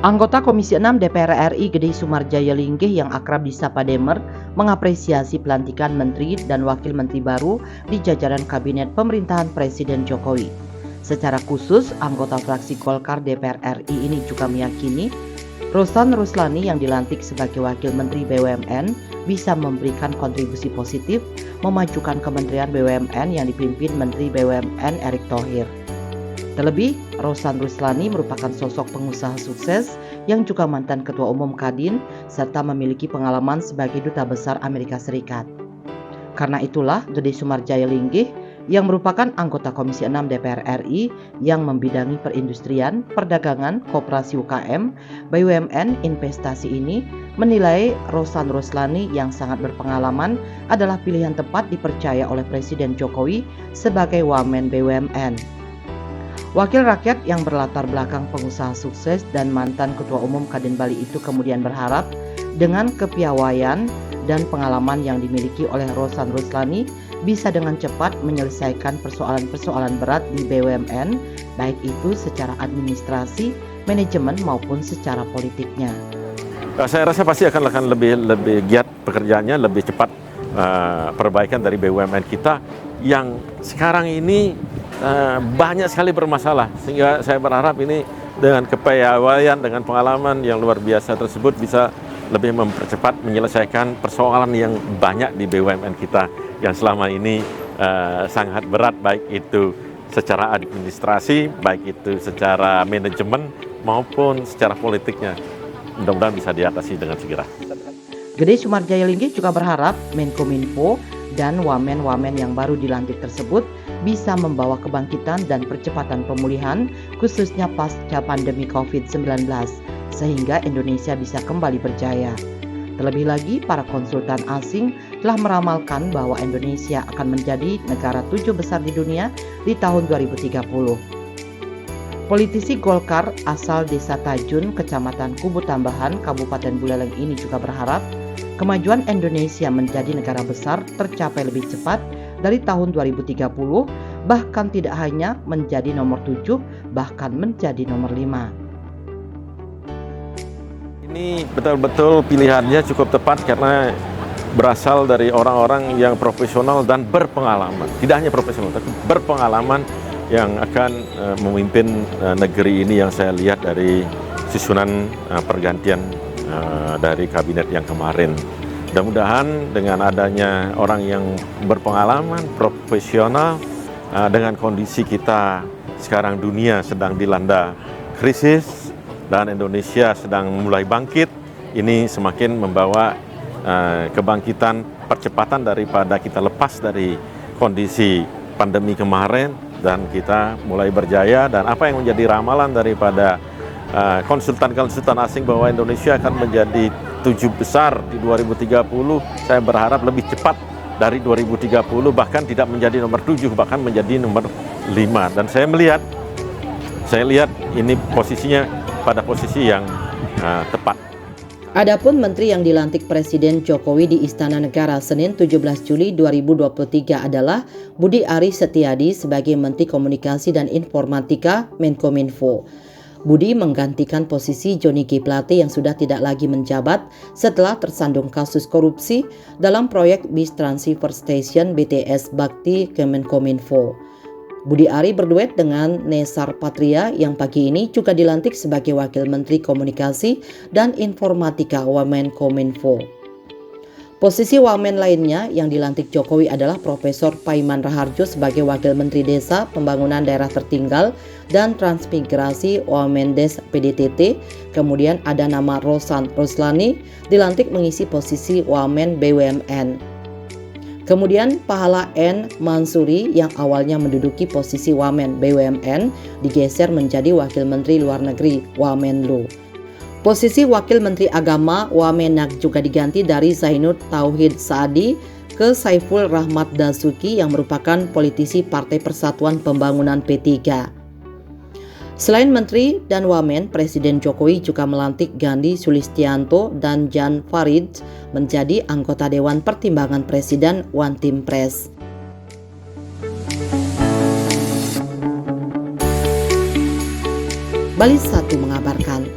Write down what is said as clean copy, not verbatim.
Anggota Komisi 6 DPR RI Gede Sumarjaya Linggih yang akrab disapa Demer mengapresiasi pelantikan menteri dan wakil menteri baru di jajaran kabinet pemerintahan Presiden Jokowi. Secara khusus, anggota fraksi Golkar DPR RI ini juga meyakini Rosan Ruslani yang dilantik sebagai wakil menteri BUMN bisa memberikan kontribusi positif memajukan Kementerian BUMN yang dipimpin Menteri BUMN Erick Thohir. Terlebih, Rosan Ruslani merupakan sosok pengusaha sukses yang juga mantan Ketua Umum Kadin serta memiliki pengalaman sebagai Duta Besar Amerika Serikat. Karena itulah Gede Sumarjaya Linggih yang merupakan anggota Komisi 6 DPR RI yang membidangi perindustrian, perdagangan, koperasi UKM, BUMN, investasi ini menilai Rosan Ruslani yang sangat berpengalaman adalah pilihan tepat dipercaya oleh Presiden Jokowi sebagai Wamen BUMN. Wakil rakyat yang berlatar belakang pengusaha sukses dan mantan Ketua Umum Kadin Bali itu kemudian berharap dengan kepiawaian dan pengalaman yang dimiliki oleh Rosan Ruslani bisa dengan cepat menyelesaikan persoalan-persoalan berat di BUMN, baik itu secara administrasi, manajemen maupun secara politiknya. Saya rasa pasti akan lebih giat pekerjaannya, lebih cepat perbaikan dari BUMN kita yang sekarang ini banyak sekali bermasalah, sehingga saya berharap ini dengan kepiawaian, dengan pengalaman yang luar biasa tersebut bisa lebih mempercepat menyelesaikan persoalan yang banyak di BUMN kita yang selama ini sangat berat, baik itu secara administrasi, baik itu secara manajemen maupun secara politiknya. Mudah-mudahan bisa diatasi dengan segera. Gede Sumarjaya Linggih juga berharap Menkominfo dan wamen-wamen yang baru dilantik tersebut bisa membawa kebangkitan dan percepatan pemulihan khususnya pasca pandemi COVID-19 sehingga Indonesia bisa kembali berjaya. Terlebih lagi, para konsultan asing telah meramalkan bahwa Indonesia akan menjadi negara 7 besar di dunia di tahun 2030. Politisi Golkar asal Desa Tajun, Kecamatan Kubu Tambahan, Kabupaten Buleleng ini juga berharap kemajuan Indonesia menjadi negara besar tercapai lebih cepat dari tahun 2030, bahkan tidak hanya menjadi nomor 7, bahkan menjadi nomor 5. Ini betul-betul pilihannya cukup tepat karena berasal dari orang-orang yang profesional dan berpengalaman. Tidak hanya profesional, tapi berpengalaman yang akan memimpin negeri ini yang saya lihat dari susunan pergantian dari kabinet yang kemarin. Mudah-mudahan dengan adanya orang yang berpengalaman, profesional, dengan kondisi kita sekarang dunia sedang dilanda krisis dan Indonesia sedang mulai bangkit, ini semakin membawa kebangkitan, percepatan daripada kita lepas dari kondisi pandemi kemarin dan kita mulai berjaya. Dan apa yang menjadi ramalan daripada konsultan-konsultan asing bahwa Indonesia akan menjadi 7 besar di 2030, saya berharap lebih cepat dari 2030, bahkan tidak menjadi nomor 7, bahkan menjadi nomor 5. Dan saya lihat ini posisinya pada posisi yang tepat. Adapun menteri yang dilantik Presiden Jokowi di Istana Negara Senin 17 Juli 2023 adalah Budi Aris Setiadi sebagai Menteri Komunikasi dan Informatika Menkominfo. Budi menggantikan posisi Johnny G. Plate yang sudah tidak lagi menjabat setelah tersandung kasus korupsi dalam proyek Bis Transceiver Station BTS Bakti Kemenkominfo. Budi Ari berduet dengan Nesar Patria yang pagi ini juga dilantik sebagai Wakil Menteri Komunikasi dan Informatika Wamenkominfo. Posisi wamen lainnya yang dilantik Jokowi adalah Profesor Paiman Raharjo sebagai Wakil Menteri Desa, Pembangunan Daerah Tertinggal, dan Transmigrasi Wamendes PDTT. Kemudian ada nama Rosan Ruslani dilantik mengisi posisi Wamen BUMN. Kemudian Pahala N. Mansuri yang awalnya menduduki posisi Wamen BUMN digeser menjadi Wakil Menteri Luar Negeri Wamenlu. Posisi Wakil Menteri Agama Wamenak juga diganti dari Zainud Tauhid Saadi ke Saiful Rahmat Dasuki yang merupakan politisi Partai Persatuan Pembangunan P3. Selain Menteri dan Wamen, Presiden Jokowi juga melantik Gandhi Sulistianto dan Jan Farid menjadi anggota Dewan Pertimbangan Presiden One Team Press. Bali 1 mengabarkan.